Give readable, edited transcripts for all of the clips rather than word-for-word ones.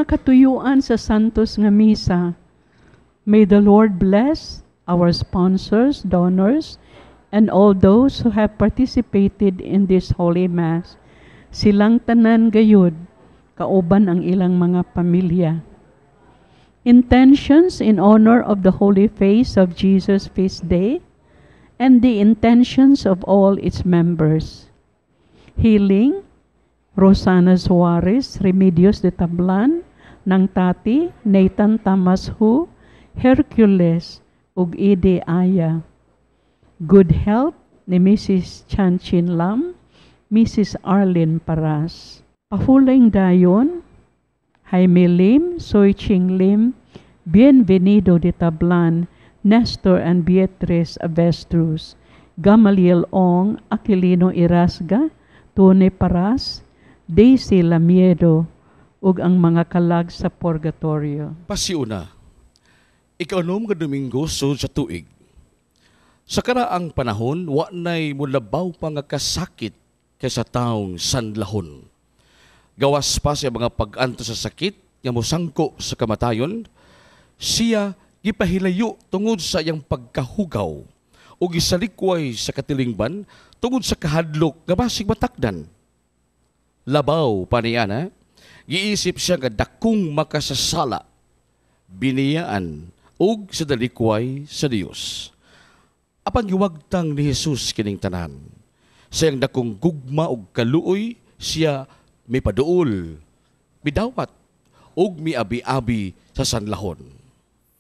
mga katuyuan sa Santos nga Misa. May the Lord bless our sponsors, donors, and all those who have participated in this Holy Mass. Silang tanan gayud, kauban ang ilang mga pamilya. Intentions in honor of the Holy Face of Jesus Feast Day and the intentions of all its members. Healing, Rosana Suarez, Remedios de Tablan, ng Tati, Nathan Tamashu, Hercules, ug Ide Aya. Good health ni Mrs. Chanchin Lam, Mrs. Arlene Paras. Pahuling dayon, Jaime Lim, Soy Ching Lim, Bienvenido de Tablan, Nestor and Beatriz Avestruz, Gamaliel Ong, Aquilino Irasga, Tone Paras, Daisy Lamiedo, ug ang mga kalag sa purgatorio. Pasiuna, ikanom nga Domingo sud sa tuig. Sa karaang panahon, wa nay mulabaw pa nga kasakit kaysa taong sanlahon. Gawas pa siya mga pag-anto sa sakit nga mosangko sa kamatayon, siya gipahilayo tungod sa iyang pagkahugaw o gisalikway sa katilingban tungod sa kahadlok nga basig matakdan. Labaw pa niya na, giisip siya nga dakong makasasala, biniyaan ug sa dalikway sa Dios. Apan giwagtang ni Jesus kining tanan. Sayang dakong gugma ug kaluoy siya may paduol, bidawat ug miabi-abi sa sanlahon.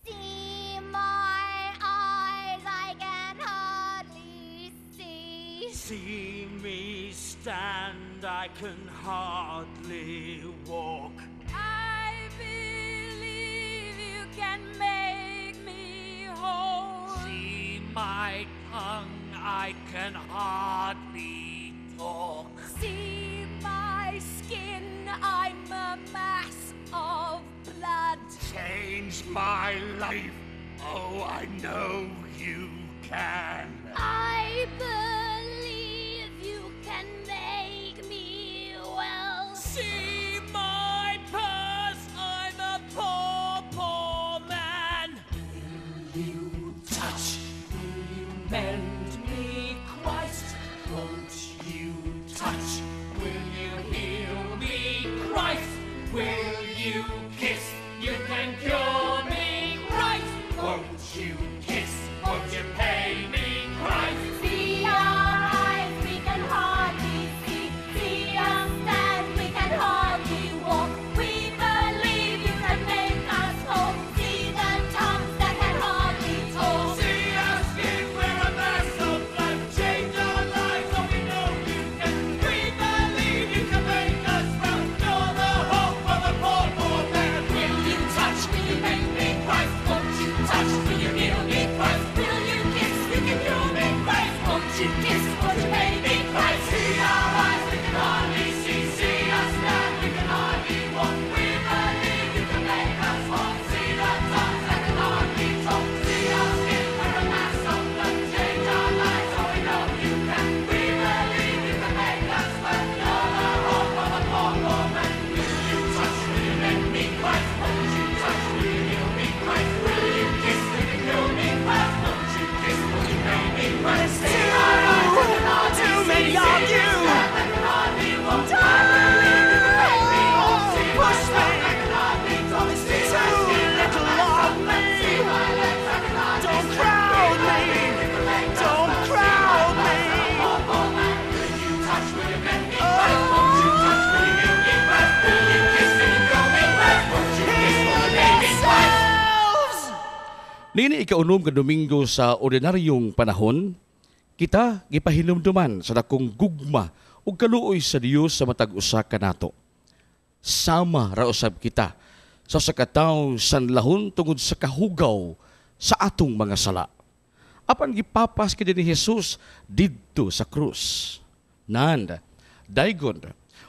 See my eyes, I can hardly see. See me stand, I can hardly walk. I believe you can make me whole. See my tongue, I can hardly talk. See my skin, I'm a mass of blood. Change my life, oh, I know you can. I believe you can make me well. See my purse, I'm a poor, poor man. Will you touch, will you mend me, Christ? Won't you touch, will you heal me, Christ? Will you kiss, you can cure me, Christ? Won't you kiss, won't you pay me, Christ? See our eyes, we can hardly see. See us stand, we can hardly walk. We believe you can make us whole. See the tongues that can hardly talk. See us give, we're a mass of blood. Change our lives, so we know you can. We believe you can make us well. You're the hope of the poor, poor man. Will you touch, will you make me Christ? Won't you touch, will you heal me, Christ? Will you kiss, you can cure me, Christ? Won't you kiss, won't you make me Christ? See our eyes, we can hardly see. See us stand, we can hardly walk. We believe you can make us whole. See the tongues that can hardly talk. See us give, we're a mass of blood. Change our lives, so we know you can. We believe you can make us well. You're the hope of a poor, poor man. Will you touch, will you make me Christ? Won't you touch, will you heal me, Christ? Will you kiss, will you cure me, Christ? Won't you kiss, will you make me Christ? See our eyes, we can hardly see. See us give, we can hardly walk. I believe you can make me whole. See my tongue, I can hardly talk. See my skin, I can hardly see. My legs, I can hardly Don't stand. crowd We believe you can make us Don't well. crowd See my me. life, oh, poor man. Will you touch, will you make me Christ? Won't you touch, will you heal me, Christ? Will you kiss, will you cure me, Christ? Won't you kiss, will you make me Christ? Nini ikaunom nga Domingo sa ordinaryong panahon, kita gipahinumduman sa dakong gugma ug kaluoy sa Dios sa matag usa kanato. Sama ra usab kita sa sakataong sanlahon tungod sa kahugaw sa atong mga sala. Apan gipapas kini ni Jesus didto sa krus. Nan, daygon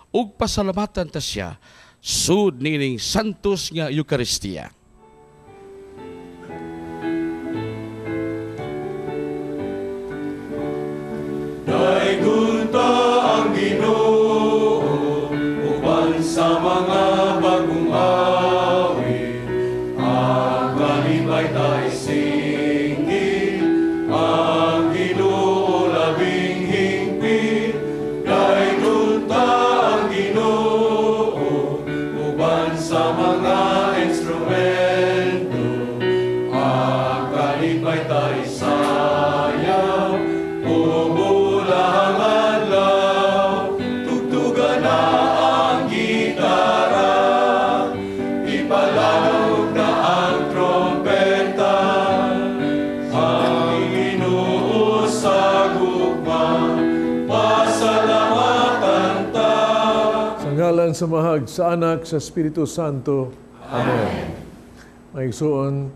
ug pasalamatan ta siya sud nining santos nga Eucharistia. Daygon ta ang Ginoo uban sa mga bagong trumpeta'y sayaw, bumulang adlaw, tugtugan na ang gitara, ipalanog na ang trompeta, ang Ginoo sa gugma, pasalamatan ta. Sa ngalan sa Mahag, sa Anak, sa Espiritu Santo. Amen. Mga igsoon,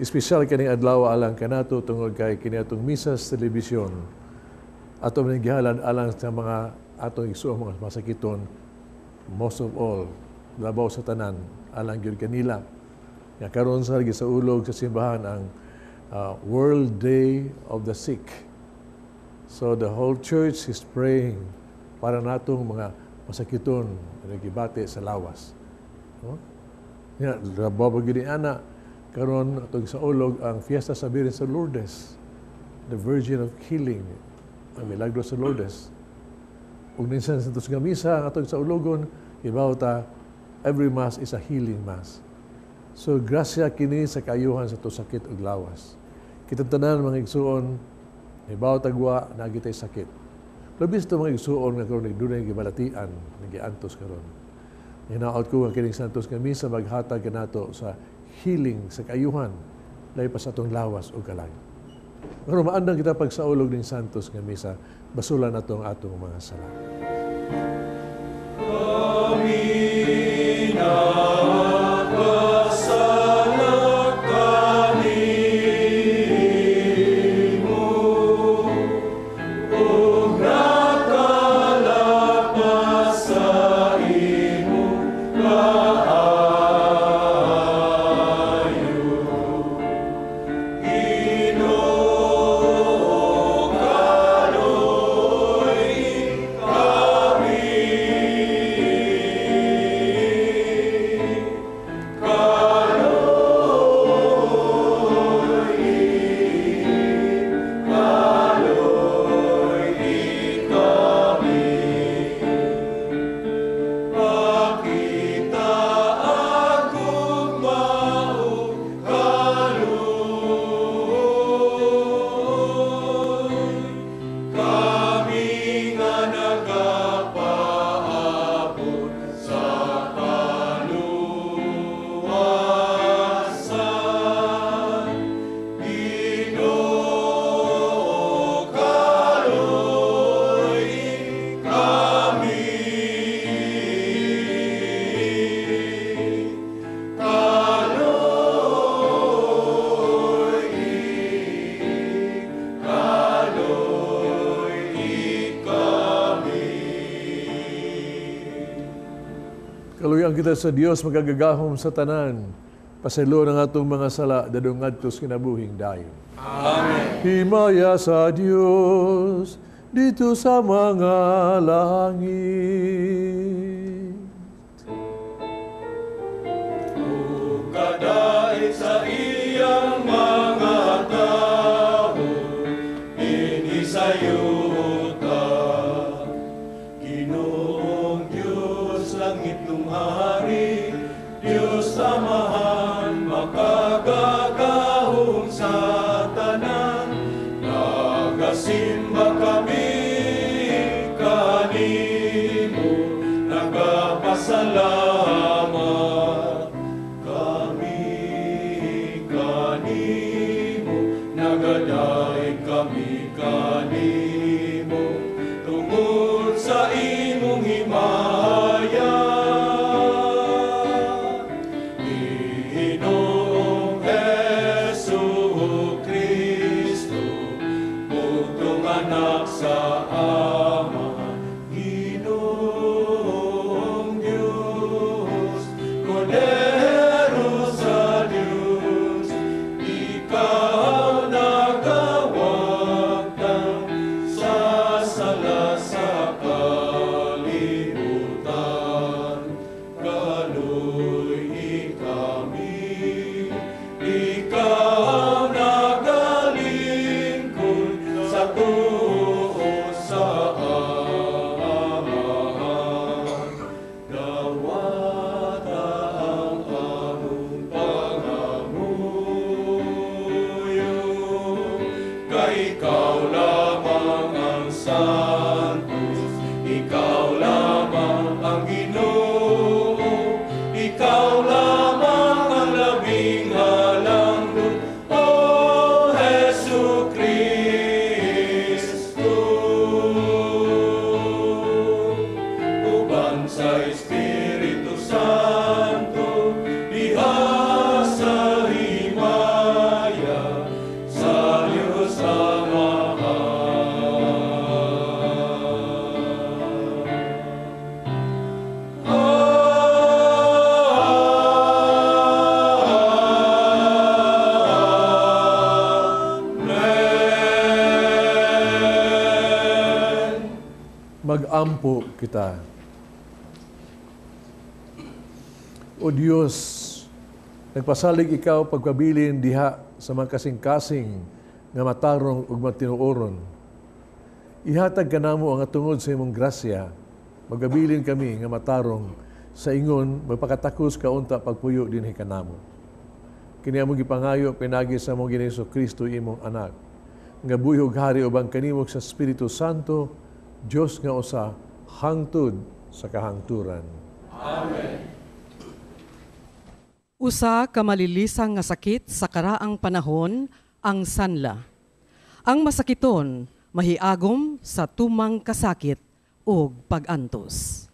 espesyal kaning adlaw alang kanato tungod kay kini atong misa sa telebisyon. Ato man gihalad alang sa mga atong igsoon mga masakiton, most of all, labaw sa tanan alang gyud kanila. Nga karon sa gisaulog sa simbahan ang World Day of the Sick. So the whole church is praying para natong mga masakiton na gibati sa lawas. No? Yan, labaw gyud ni ana karon atong sa ulog ang Fiesta sa Birhen sa Lourdes, the Virgin of Healing, ang milagro sa Lourdes. Ug minsan sa tos nga misa atong sa ulogon, ibaw ta every mass is a healing mass. So grasya kini sa kayuhan sa tos sakit ug lawas. Kitang tanan mga igsuon, ibaw tagwa nagitay sakit. Labis to mga igsuon nga karon dunay gibalatian, nagiantos karon. Hinaot ko ang kining santos nga misa maghatag kanato sa healing sa kayuhan lahi pa sa atong lawas o kalang. Pero maandang kita pagsaulog ng santos nga misa, basulan natong atong mga sala. Kaluyang kita sa Dios magagagahom sa tanan. Pasaylo ng atong mga sala dadong ngadtos kinabuhing dayon. Amen. Himaya sa Dios dito sa mga langit. Kadait sa iyang mga tao, inisayuta. Ginoong Diyos, langit lumari, Diyos Amahan, makagagahong sa tanan. Nagasimba kami kanimo, nagapasalamat. Nagadaig kami kanimo tungod sa imong himaya. Ginoong Jesucristo, bugtong anak sa Ama. Ginoong Diyos, Kordero sa Diyos, ikaw nagawagtang Mag-ampo kita. O Diyos, nagpasalig ikaw pagpabilin diha sa mga kasing-kasing nga matarong ug matinuoron. Ihatag ka namo ang atungod sa imong grasya. Magabilin kami nga matarong sa ingon magpakatakos kaunta pagpuyo dinhi kanamo. Kini among gipangayo pinagi sa among Ginoong Jesucristo imong anak. Nga buhig hari ubang kanimo sa Espiritu Santo, Dios nga usa hangtod sa kahangturan. Usa ka malilisang nga sakit sa karaang panahon ang sanla. Ang masakiton mahiagom sa tumang kasakit ug pag-antos.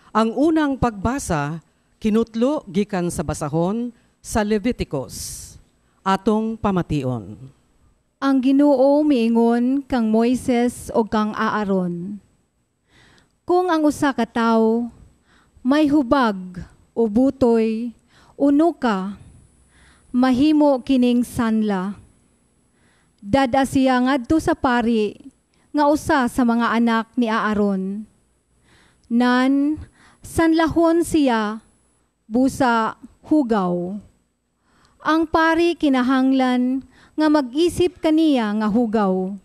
Ang unang pagbasa kinutlo gikan sa basahon sa Leviticus atong pamation. Ang Ginoo miingon kang Moises o kang Aaron. Kung ang usa ka tawo may hubag o butoy uno ka, mahimo kining sanla. Dada siya ngadto sa pari nga usa sa mga anak ni Aaron. Nan, sanlahon siya, busa hugaw. Ang pari kinahanglan nga mag-isip kaniya nga hugaw.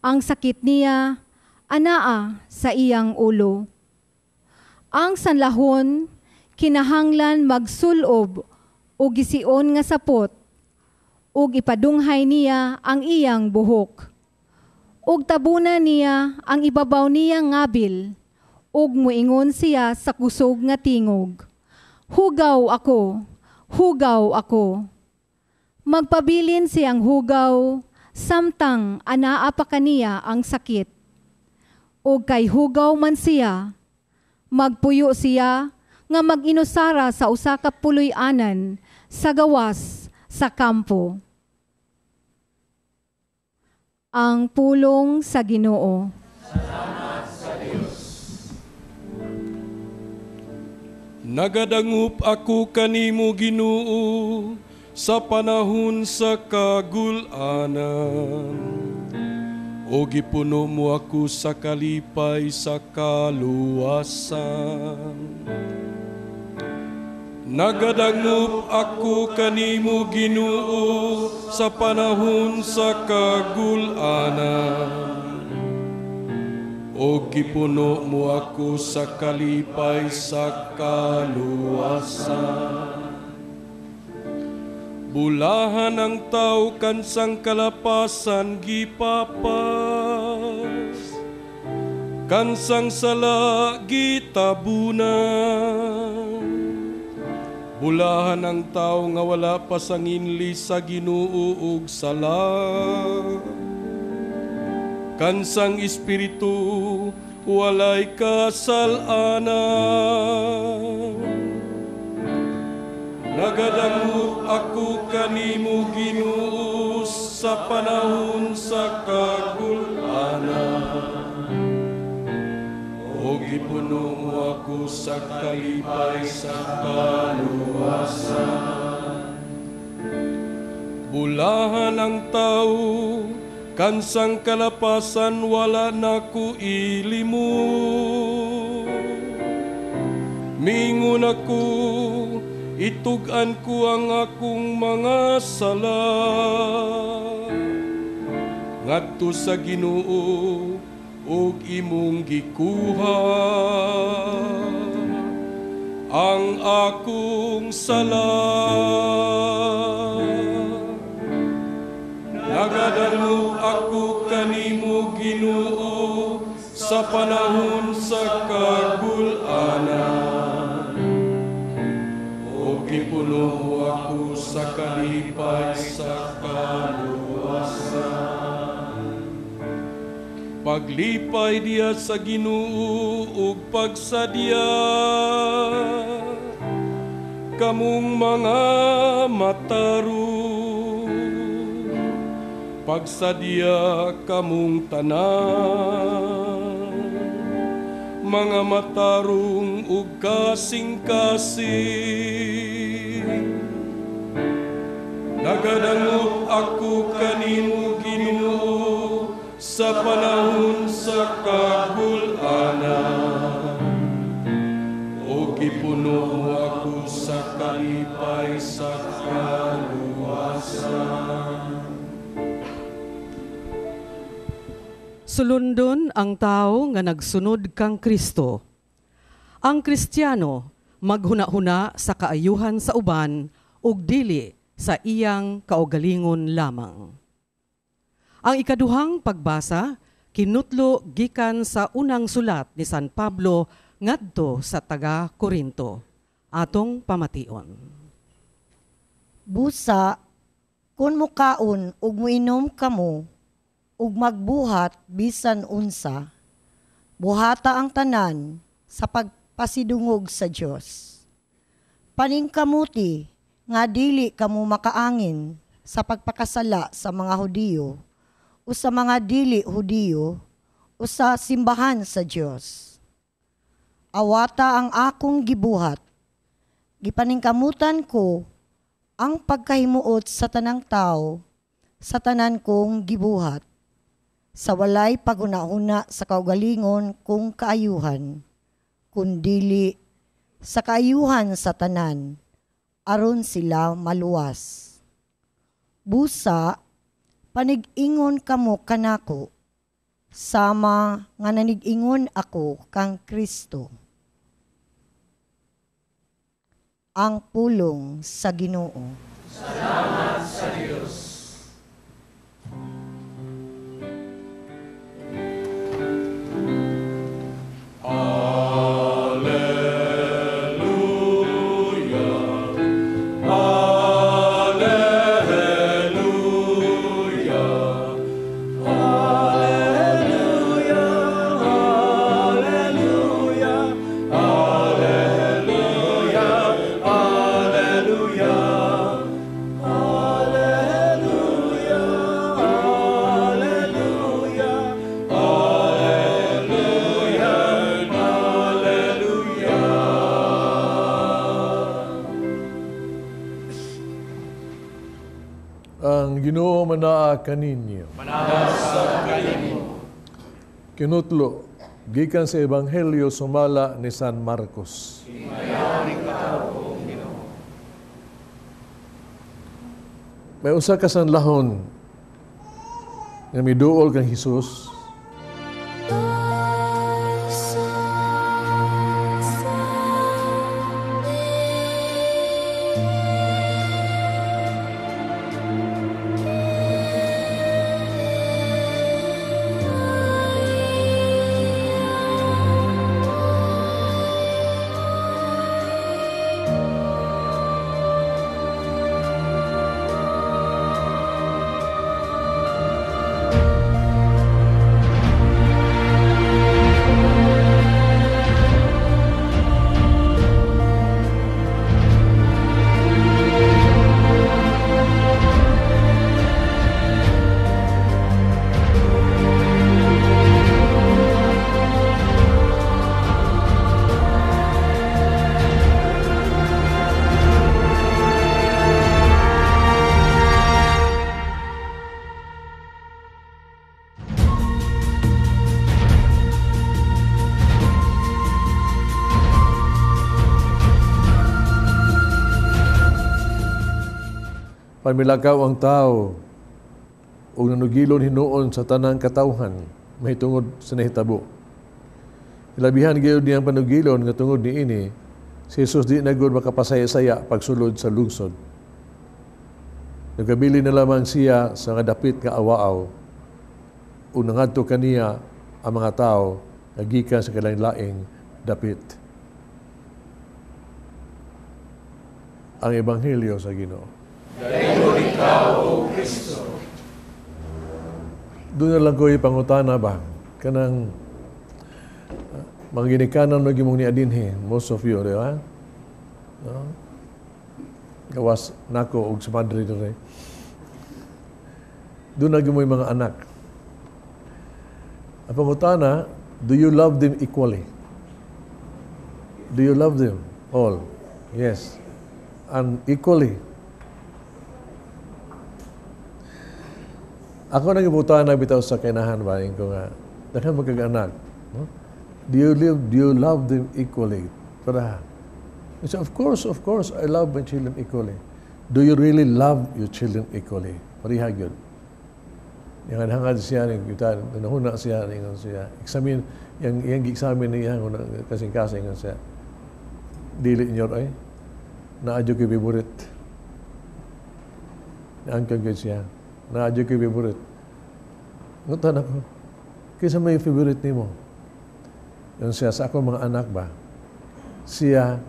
Ang sakit niya, anaa sa iyang ulo. Ang sanlahon, kinahanglan magsulob o gision nga sapot ug ipadunghay niya ang iyang buhok. Ug tabunan niya ang ibabaw niya ngabil ug muingon siya sa kusog nga tingog. Hugaw ako, hugaw ako. Magpabilin siyang hugaw samtang anaa pa kaniya ang sakit. Ug kay hugaw man siya, magpuyo siya nga mag-inusara sa usa ka puloy-anan sa gawas sa kampo. Ang pulong sa Ginoo. Salamat sa Dios. Nagadangup ako kanimo Ginoo sa panahon sa kagulanan. O gipuno mo ako sa kalipay sa kaluwasan. Nagadangup ako kanimo Ginoo sa panahon sa kagulanan. O gipuno mo ako sa kalipay sa kaluwasan. Bulahan ang tao kansang kalapasan gipapas, kansang sala gitabunan. Bulahan ang tao nga wala pa sanginli sa Ginoo ug sala, kansang espiritu walay kasalanan. Nagadangup ako kanimo Ginoo sa panahon sa kagulanan. O gipuno mo ako sa kalipay sa kaluwasan. Bulahan ang tao kansang kalapasan wala naku ilimu. Mingon ako itugan ko ang akong mga sala. Ngadto sa Ginoo ug imong gikuha ang akong sala. Nagadangup ako kanimo Ginoo sa panahon sa kagulanan. Gipuno mo ako sa kalipay sa kaluwasan. Paglipay diya sa Ginoo ug pagsadya, kamong mga mataro. Pagsadya kamong tanan, mga matarong ug kasing-kasing. Nagadangup ako kanimo Ginoo sa panahon sa kagulanan. Ginoo ako sa kalipay sa kaluwasan. Sulundon ang tao nga nagsunod kang Kristo. Ang Kristiyano maghuna-huna sa kaayuhan sa uban ug dili sa iyang kaugalingon lamang. Ang ikaduhang pagbasa kinutlo gikan sa unang sulat ni San Pablo ngadto sa taga Corinto. Atong pamation. Busa, kung mukaon ug muinom kamo, ug magbuhat bisan unsa, buhata ang tanan sa pagpasidungog sa Dios. Paningkamuti nga dili kamo makaangin sa pagpakasala sa mga Hudiyo o sa mga dili Hudiyo o sa simbahan sa Dios. Awata ang akong gibuhat. Gipaningkamutan ko ang pagkahimuot sa tanang tao sa tanan kong gibuhat, sa walay paghuna-huna sa kaugalingon kung kaayuhan, kundili sa kaayuhan sa tanan, aron sila maluwas. Busa, panig-ingon kamo kanako, sama nga nanig-ingon ako kang Kristo. Ang pulong sa Ginoo. Salamat sa Diyos. Ginoo manaa kaninyo. Manasa kaninyo. Kinutlo, gikan sa Ebanghelyo sumala ni San Marcos. Mayaring katao, Ginoo. May usa ka sanlahon nga miduol kang Hesus. Pamilakaw ang tao o nanugilon hinuon sa tanang katawhan may tungod sa nahitabo. Ilabihan gayud niyang panugilon nga tungod niini si Jesus di na gud makapasaya-saya pagsulod sa lungsod. Nagabili na lamang siya sa nga dapit nga awaaw o nangadto kaniya ang mga tao nga gikan sa kalain-laing dapit. Ang Ebanghelyo sa Ginoo. Dayon ikaw, O Kristo. Doon na lang ko ipangutana ba? Kanang mga ginikanan na gimong ni Adinhe, most of you, di ba? No? Gawas nako og sa madre dire. Doon na gimoy mga anak. Ang pangutana, do you love them equally? Do you love them all? Yes. And equally. Ako nang ibutan na bitaw sa kinahan ba ko nga daghan magkag-anak. No? Do you love them equally? Para He said, of course, I love my children equally. Do you really love your children equally? Pariha gyud. Yang hangad siya ning kita nahuna siya ning siya. Examine yang examine niya kasing-kasing siya. Dili inyor ay naadyo kay favorite. Naangkag gyud siya. Naadyo kay favorite. Ngutan ako. Kaysa may favorite nimo. Yung siya sa ako mga anak ba? Siya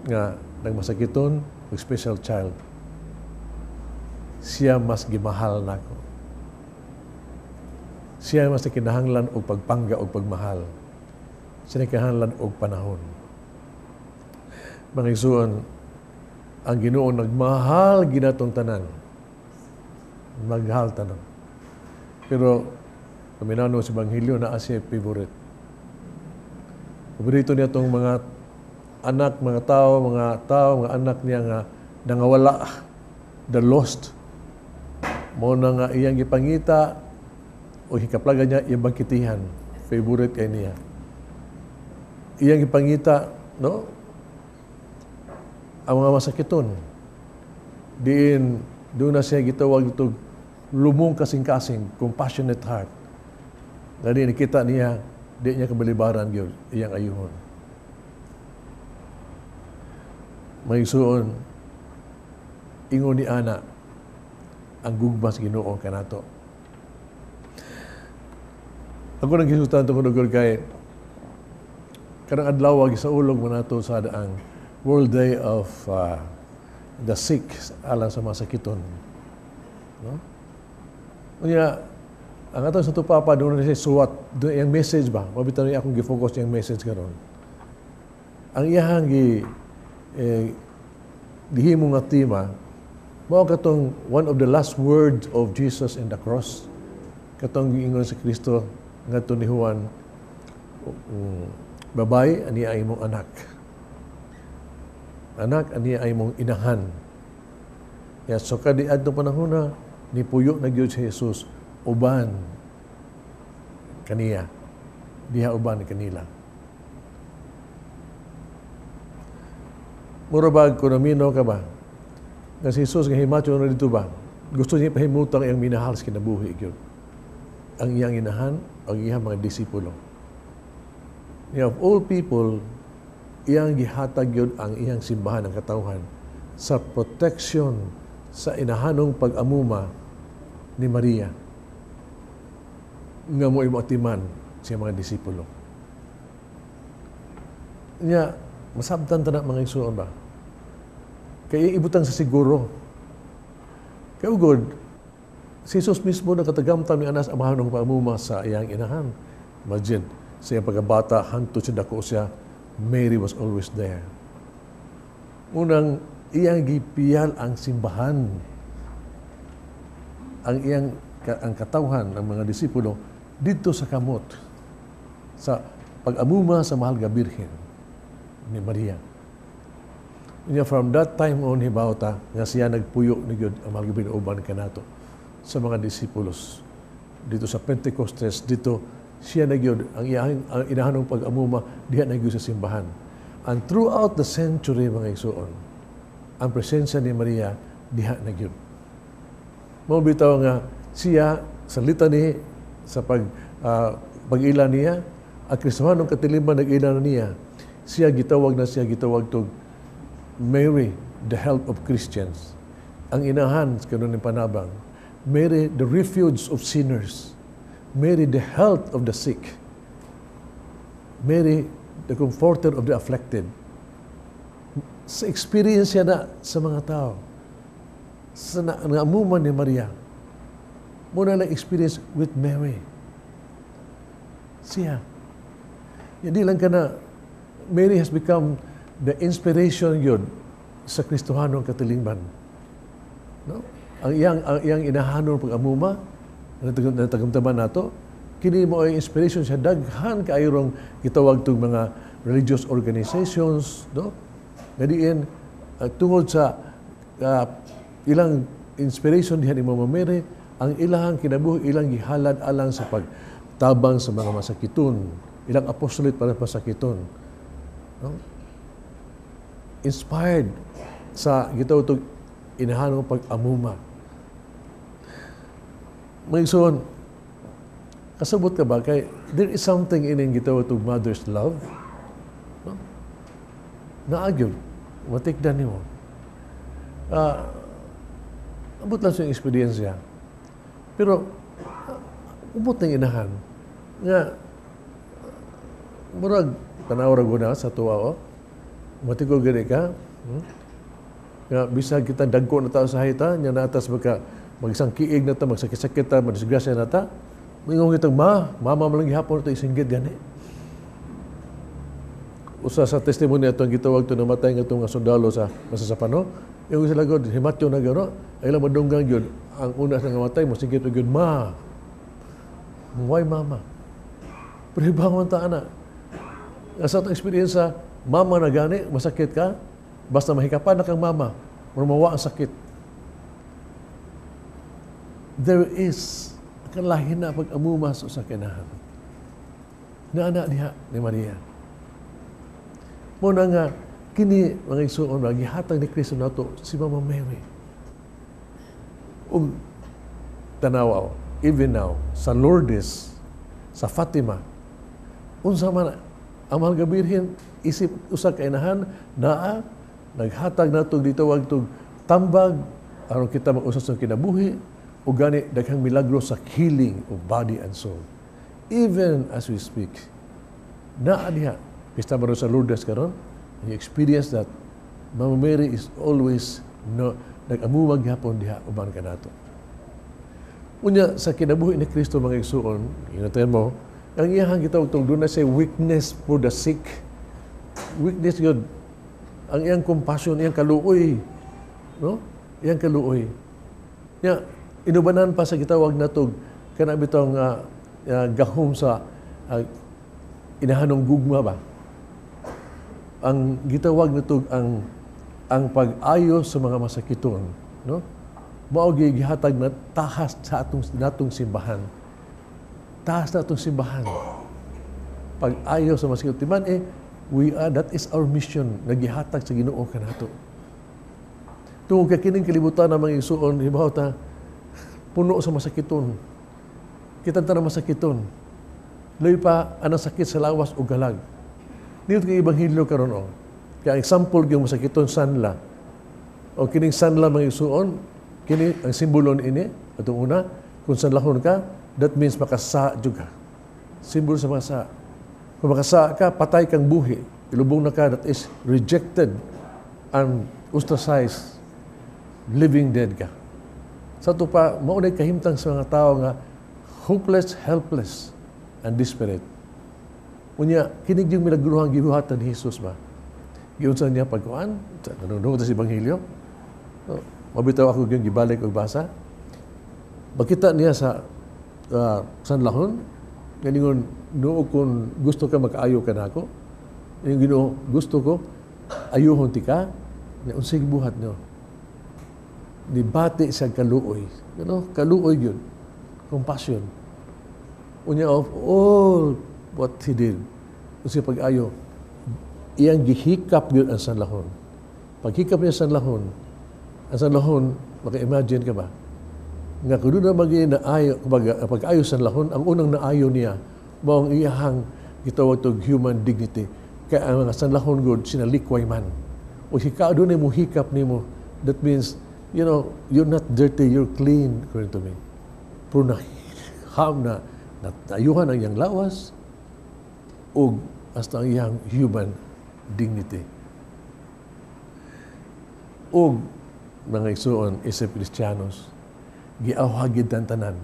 nga nagmasakiton og special child. Siya mas gimahal nako. Siya mas kinahanglan og pagpangga og pagmahal. Siya kinahanglan og panahon. Mga igsoon, ang Ginoo nagmahal ginatong tanan. Maghal tanan. Pero paminano sa Ebanghelyo na siya favorite. Paborito niya itong mga anak, mga anak niya nga nangawala, the lost. Mo na nga iyang gipangita o hikaplagan niya iyang bangkitihan. Favorite kay niya. Iyang gipangita, no? Ang mga masakiton. Doon na siya gitawag ito lumong kasing-kasing, compassionate heart. Dali nakita niya, di niya kabalibaran yun, iyang ayuhon. May suon, ingon ni Ana, ang gugmas Ginoo kanato. Ako nang gisutan itong kunugol kay kanang adlaw sa ulog mo nato sa ang World Day of the Sick alang sa mga sakiton. No? Unya, ang ato sa tupapa doon na siya suwat, doon yung message ba? Mabitan niya akong gifocus yung message karon. Ang iyahang gihimo nga tema, mao katong one of the last words of Jesus in the cross. Katong giingon sa Kristo ngadto ni Juan, babay ani ay imong anak. Anak ani ay imong inahan. Ya so kadi adto panahon ni puyo na gyud si Jesus uban kaniya. Diha uban kanila. Murabag kunomino ka ba? Nga si Jesus nga himacho na dito ba? Gusto niya pahimutang iyang minahal sa kinabuhi gyud. Ang iyang inahan, ang iyang mga disipulo. Of all people, iyang gihatag yun ang iyang simbahan ng katawhan sa protection sa inahanong pag-amuma ni Maria nga mo imatiman siya mga disipulo. Nya, masabtan ta na mga igsoon ba? Kaya ibutang sa siguro. Kaya ugod, si Jesus mismo nakatagamtam ni anas amahan ng pag-amuma sa iyang inahan. Imagine, sa iyang pagkabata, hangtod siya dako siya, Mary was always there. Unang, iyang gipiyal ang simbahan. Ang katawhan ng mga disipulo dito sa kamot. Sa pag-amuma sa mahal nga birhen ni Maria. From that time on, hibawta, nga siya nagpuyo ni Gud ang mahal nga binuuban kanato sa mga disipulos. Dito sa Pentecostes, dito siya nagyod ang inahanong pag-amuma diha nagyod sa simbahan. And throughout the century mga igsoon, ang presensya ni Maria diha nagyod. Mao bitaw nga siya sa litany sa pag-ila niya, ang Kristohanong katiliman nag-ila niya. Siya gitawag tog Mary, the help of Christians. Ang inahan kanon ni panabang, Mary, the refuge of sinners. Mary, the health of the sick. Mary, the comforter of the afflicted. Sa experience na sa mga tao, sa naamuman ni Maria, muna lang experience with Mary. Siya. Hindi lang ka na, Mary has become the inspiration yun sa Kristohanong katilingban. No? Ang iyang inahanon pag-amuma, natagamtaman nato, kini mo ay inspiration sa daghan kaayong gitawag tong mga religious organizations, no? Ngadiin tungod sa ilang inspiration diha ni Mama Mary, ang ilang kinabuhi ilang gihalad alang sa pagtabang sa mga masakiton, ilang apostolate para masakiton, no? inspired sa gitawag itong inahanong pag-amuma. Mayigsoon, kasabot ka ba? Kay, there is something in yung gitawag itong mother's love. No? Naagyon. Matikdan niyo. Abot lang sa experience. Pero, ubot ng inahan. Nga, murag, tanawag na sa tuwa, matikol gani ka. Nga, bisa kita dagko na tao sa hayta, niya na atas magsang kiig na ta, magsakit-sakit ta, madisgrasya na ta. Mingong itong mama malang gihapon ito isinggit gani. Usa sa testimony ito, ang gitawag ito namatay ng itong sundalo sa masasapano. Yung sila god, himatyo na gano'n, ay lang madunggang yun. Ang una sa namatay, masigit yun, why mama? Pero ibangon ta anak. Sa itong experience sa mama na gani, masakit ka, basta mahikapan na kang mama, mawa ang sakit. There is kalahin na pag-amumas sa kinahan. Na anak diha ni Maria. Muna nga, kini mga isuon, gihatag ni Kristo na ito si Mama Mary. Ug tanaw, even now, sa Lourdes, sa Fatima, unsa man ang mahal nga birhen, isip usa ka inahan, naghatag na ito dito wag ito tambag, aron kita mag-usas sa kinabuhi, o gani daghang milagro sa healing of body and soul. Even as we speak, diha, pista mo sa Lourdes karon, you experience that Mama Mary is always nag-amumag hapon diha uban ka nato. Unya sa kinabuhi ni Kristo mga igsuon, ingatan mo, ang iyahang gitawag tong doon na say weakness for the sick. Weakness yun. Ang iyang compassion, iyang kaluoy. No? Iyang kaluoy. Inubanan pa sa gitawag na ito, kanang bitong gahom sa inahanong gugma ba? Ang gitawag na ito, ang pag-ayo sa mga masakiton. No? Maogi gihatag na tahas sa natong simbahan. Tahas na itong simbahan. Pag-ayo sa masakiton. Timan that is our mission, nagihatag sa Ginoo kanato. Tungod ka kining kalibutan ng mga isuon, hibaw ta, puno sa masakiton. Kita na masakiton. Layo pa, anang sakit sa lawas o galag. Dito kay Ibanghilyo karon Kaya example yung masakiton sanla. O kining sanla mga isuon, kini ang simbolo ini, atong una, kung sanlahon ka, that means makasa juga. Simbolo sa makasa. Kung makasa ka, patay kang buhi. Ilubong na ka, that is rejected and ostracized. Living dead ka. Sa ito pa, maunay kahimtang sa mga tao nga hopeless, helpless, and desperate. Unya, kinig yung milagruhang gibuhatan ni Jesus ba? Giunsan niya pagkuhan, nanunod sa Ibanghilyo. Mabitaw ako yung gibalik o basa. Makita niya sa sanlahon, ganingon, noong kung gusto ka mag-ayo ka na ako, yung Ginoo, gusto ko, ayuhon ti ka, unsig buhat niyo. Nibati sa kaluoy. Kaluoy yun. Compassion. Unya of all what he did, unsig pag-ayo, iyang gihikap yun ang sanlahon. Paghikap niya sanlahon, ang sanlahon, maka-imagine ka ba? Nga kung doon na mag-inaayo, pag-ayo sanlahon, ang unang naayo niya, maong iyahang gitawag to human dignity. Kaya ang mga sanlahon good, sinalikway man. O hika, doon ay mo hikap ni mo. That means, you're not dirty, you're clean, according to me. Pero natayuhan ang iyang lawas, o hasta ang iyang human dignity. O mga isuon, isip Kristiyanos, giawhagid tanan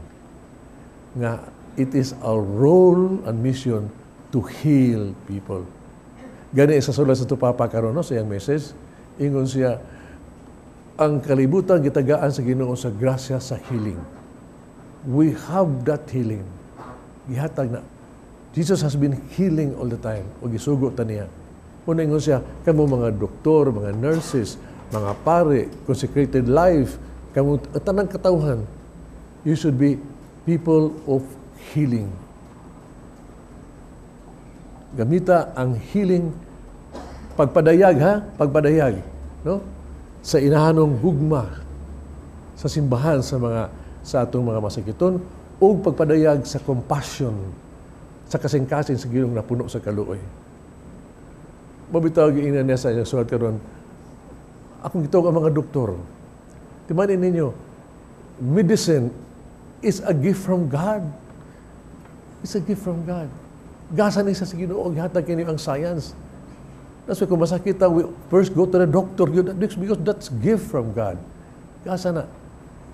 nga it is our role and mission to heal people. Gani sa sulat sa Papa karon sa iyang message, ingon siya, ang kalibutan gitagaan sa Ginoo sa grasya sa healing. We have that healing. Gihatag na. Jesus has been healing all the time. O gisugo ta niya. Una ingon siya, kamo mga doktor, mga nurses, mga pare, consecrated life, kamo tanang katawhan, you should be people of healing. Gamita ang healing Pagpadayag ha, pagpadayag, no? Sa inahanong gugma sa simbahan sa atong mga masakiton o pagpadayag sa compassion sa kasing-kasing sa Ginoong napuno sa kaluoy. Mabitaw giingnan niya sa inyong sulat karon. Akong gitawag ang mga doktor. Timanin ninyo, medicine is a gift from God. It's a gift from God. Gasa ni sa Ginoo gihatag kini ang science. That's why kung masakit we first go to the doctor because that's gift from God. Gasa na.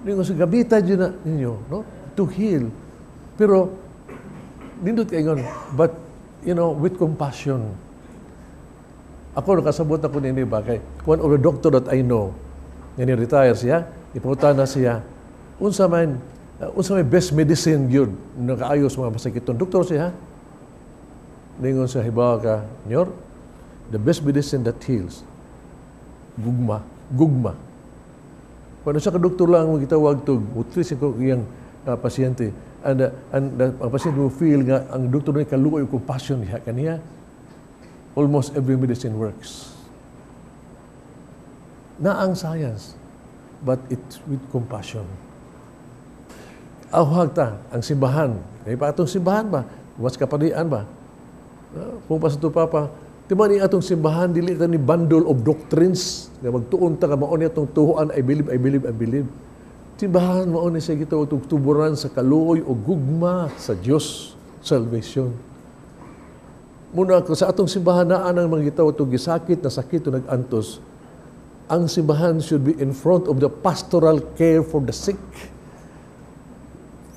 Ninyo sa gabita dyan na ninyo, no? To heal. Pero, nindot kayo but, with compassion. Ako, nakasabot ako nini ba? Kay one of the doctor that I know, nga retire siya, ipunta na siya, unsa may best medicine yun, nakaayos mga masakiton. Doktor siya, ningon sa hibawa ka, Nyor, the best medicine that heals, gugma. Kung sa ka-doktor lang, magitawag ito, utilisin ko yung pasyente, and ang pasyente will feel nga, ang doktor na kaluoy yung compassion niya kaniya, almost every medicine works. Na ang science, but it's with compassion. Awag ta, ang simbahan, may pa atong simbahan ba? Mas kapadian ba? Kung pa sa ito, Papa, timan ni atong simbahan, dili ito ni bundle of doctrines, nga magtuon ta ka maon atong tuhuan, I believe. Simbahan, maon siya gito, tuburan sa kaluoy o gugma sa Diyos, salvation. Muna, sa atong simbahan na ang mga gitaw, itong gisakit na sakit o nag-antos, ang simbahan should be in front of the pastoral care for the sick.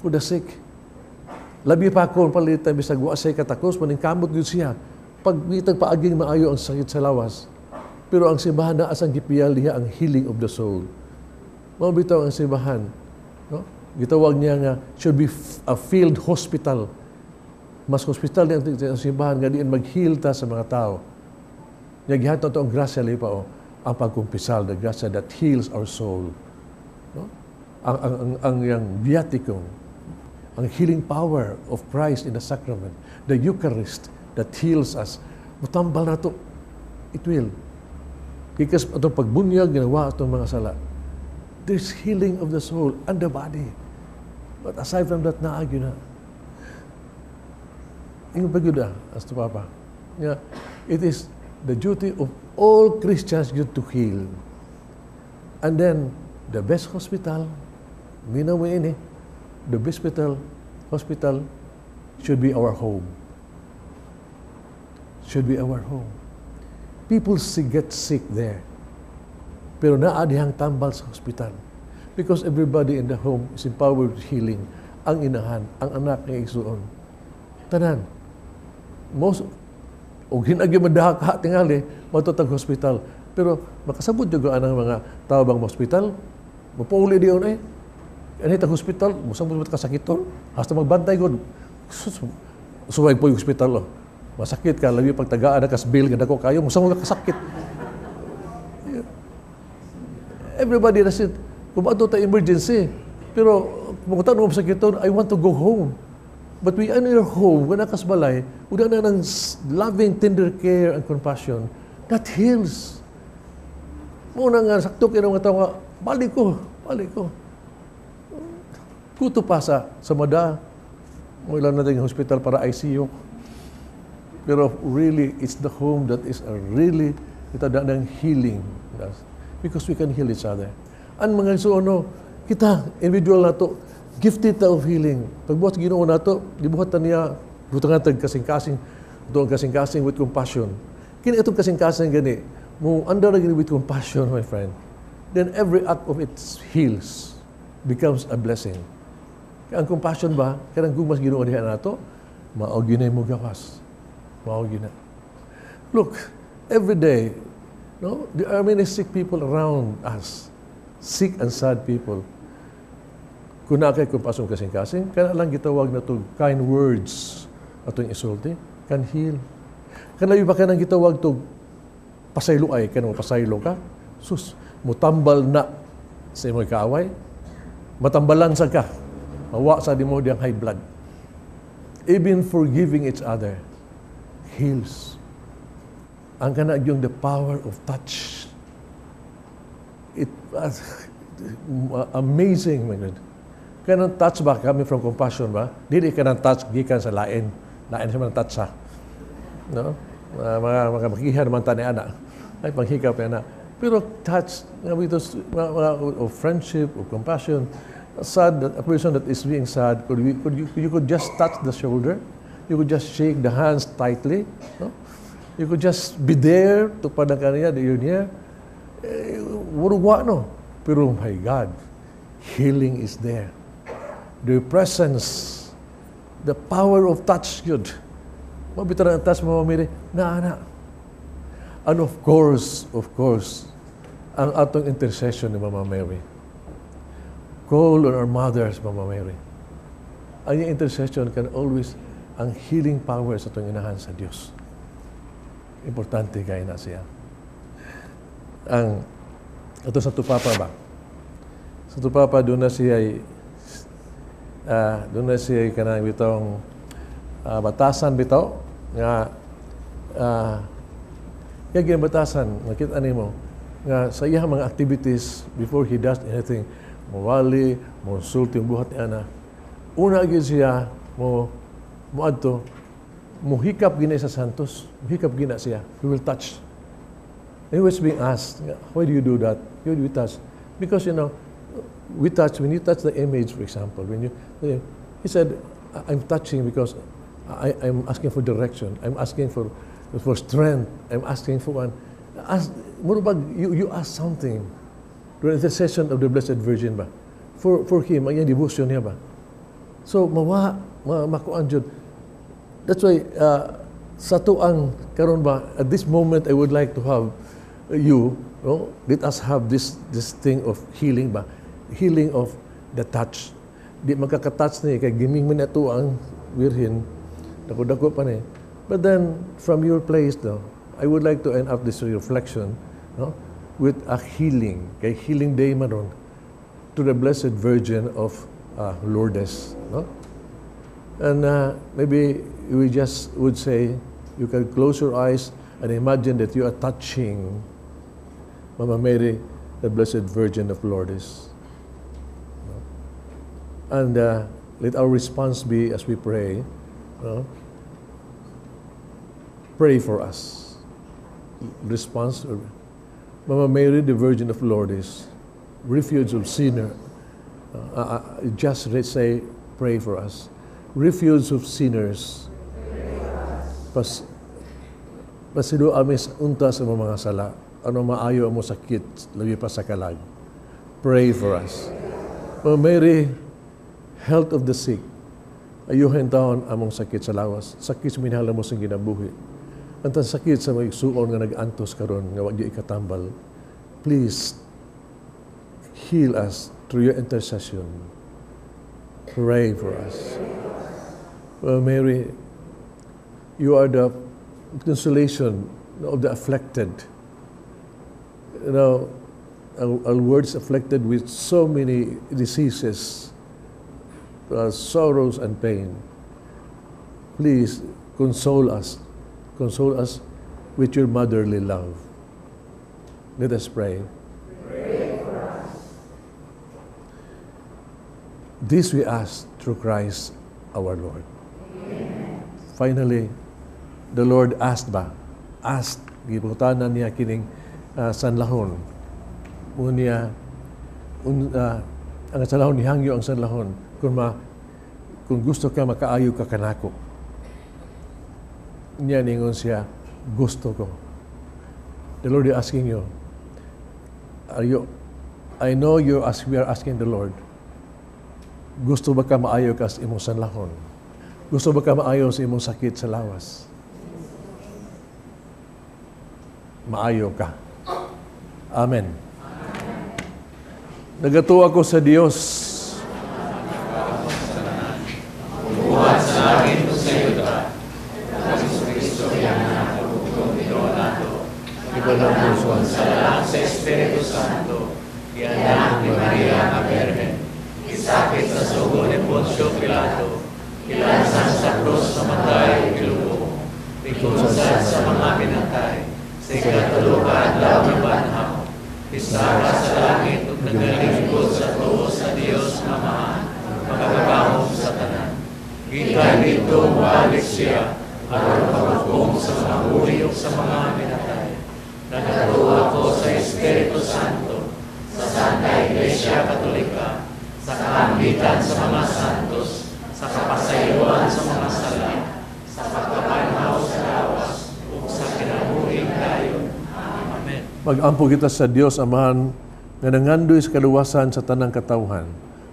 For the sick. Labi pa ako, palitan, bisag wasay katakos, maningkamot yun siya. Pagmitag paaging maayo ang sakit sa lawas. Pero ang simbahan na asang gipiyal niya ang healing of the soul. Mabitaw ang simbahan. No? Gitawag niya nga, should be a field hospital. Mas hospital niya ang simbahan nga diin mag-heal ta sa mga tao. Nyagihat na ito ang grasya lipa o ang pagkumpisal, the grasya that heals our soul. No? Ang viaticum, ang healing power of Christ in the sacrament, the Eucharist that heals us. Mutambal na ito. It will. Because itong pagbunyag, ginawa itong mga sala. There's healing of the soul and the body. But aside from that, naagyo na. Yung pagyuda, as to Papa. Yeah, it is the duty of all Christians to heal. And then, the best hospital, the best hospital should be our home. Should be our home. People get sick there. Pero naadihang tambal sa hospital. Because everybody in the home is empowered with healing. Ang inahan, ang anak ng igsuon. Tanan. O ginagyo madahak tingali, matutag hospital. Pero makasabot yung ang mga tao bang hospital, mapauli diyon Anitang hospital, musang kasakiton, hasta magbantay ko. Suwag po yung hospital. Masakit ka, labi pagtagaan na kasbil, ganda ko kayo, musang kasakit. Everybody does it. Kung ba ito emergency. Pero kung tanong mo sa kiton, I want to go home. But we are in your home, when nakasbalay, udah na ng loving, tender care and compassion, that heals. Muna nga, sakto kayo mga tao, balik ko. Kuto pa sa mada, mo ilan natin yung hospital para ICU. Pero really, it's the home that is a really, ito ng healing. Because we can heal each other. Ang mga isuono, kita, individual na to, gifted of healing. Pagbuhat Ginoo na to, dibuhatan niya, butangan tag kasing-kasing, doon kasing-kasing with compassion. Kini itong kasing-kasing gani, mo under gani with compassion, my friend. Then every act of it heals, becomes a blessing. Kaya ang compassion ba, kaya gumas Ginoo diha nato, maog ginay mo gawas. Maog gina. Look, every day, no, there are many sick people around us. Sick and sad people. Kung na kay compassion kasing-kasing, kaya lang gitawag na to kind words atong isulti, can heal. Kaya ba ka nang gitawag to pasaylo ay, kaya pasaylo ka, sus, mutambal na sa imo'y kaaway, matambalan sa ka, mawa sa di mo diyang high blood. Even forgiving each other heals. ang kana yung the power of touch. It was amazing, my God. Kanang touch ba, coming from compassion ba? Dili kanang touch, gikan sa lain. Lain sa mga touch ha. No? Mga makikihan naman ta ni anak. Ay, panghikap ni anak. Pero touch, of friendship, of compassion, sad, that a person that is being sad, you could just touch the shoulder, you could just shake the hands tightly, no? You could just be there to padang kaniya, you're near. No? Pero my God, healing is there. The presence, the power of touch, yun. Mabitra ang touch, Mama Mary, na. And of course, ang atong intercession ni Mama Mary. Call on our mothers, Mama Mary. Ang intercession can always, ang healing power sa itong inahan sa Diyos. Importante kaya na siya. Ito sa Tupapa ba? Sa Tupapa, doon na siya kanang bitong batasan bitaw nga kaya batasan, nakita nimo nga sa iyang mga activities before he does anything, mawali, monsulti yung buhat niya na. Una agad siya, muadto, muhikap gina sa Santos, muhikap gina siya, he will touch. He was being asked, why do you do that? Why do you touch? Because, we touch, when you touch the image, for example, he said, I'm touching because I'm asking for direction, I'm asking for strength, I'm asking for one. You ask something during the session of the Blessed Virgin ba? For him, ang devotion niya ba? So, makuan dyan. That's why, sa tuang karon ba, at this moment, I would like to have let us have this thing of healing ba? Healing of the touch. Di magkakatouch niya, kay giming mo na ito ang Virgin, dako-dako pa niya. But then, from your place, I would like to end up this reflection with a healing, kay healing day maron, to the Blessed Virgin of Lourdes. And maybe we just would say, you can close your eyes and imagine that you are touching Mama Mary, the Blessed Virgin of Lourdes. And let our response be as we pray, pray for us. Response, Mama Mary, the Virgin of Lourdes, refuge of sinner. Just say, pray for us. Refuge of sinners. Pasido amis unta sa mga sala. Ano maayo mo sakit, labi pa sa kalag. Pray for us. Mama Mary, health of the sick. Ayuhin taon among sakit sa lawas. Sakit sa minhala mo sa ginabuhi. Ang sakit sa mga igsuon nga nag-antos karon nga wag di ikatambal. Please heal us through your intercession. Pray for us. Mary, you are the consolation of the afflicted. Our words afflicted with so many diseases, sorrows and pain. Please console us. Console us with your motherly love. Let us pray. Pray for us. This we ask through Christ our Lord. Amen. Finally, the Lord asked gibutanan niya kining sanlahon. Unya, ang sanlahon nihangyo ang sanlahon kung gusto ka makaayo ka kanako. Niya ningon siya, gusto ko. The Lord is asking you, I know we are asking the Lord, gusto ba ka maayo ka sa imong sanlahon? Gusto ba ka maayo sa imong sakit sa lawas? Maayo ka. Amen. Nagatuwa ko sa Diyos. Buhat sa akin o sa iyo ka. Kristo yan na pagkutong Pinoon nato. Iba ng puso sa lalang sa Espiritu Santo. Ianak ni Maria na Berhen. Isakit sa sugo ni Poncio Pilato. Ilansan sa krus sa matay o kilubong. Ikunsan sa mga pinatay. sa ikatuluka adlaw nga banhaw, pisara sa langit ug nagalingkod sa tuo sa Dios nga Amahan, magagahom sa tanan. Gikan dito balik siya aron paghukom sa mga uri ug sa mga minatay. Nagatuwa ko sa Espiritu Santo, sa Santa Iglesia Katolika, sa kaambitan sa mga santos, sa kapasayloan sa mga sala, sa pagkapanhaw sa lawas, ug sa kinabuhing dayon. Amen. Mag-ampo kita sa Dios Amahan nga nangandoy sa kaluwasan sa tanang katawhan.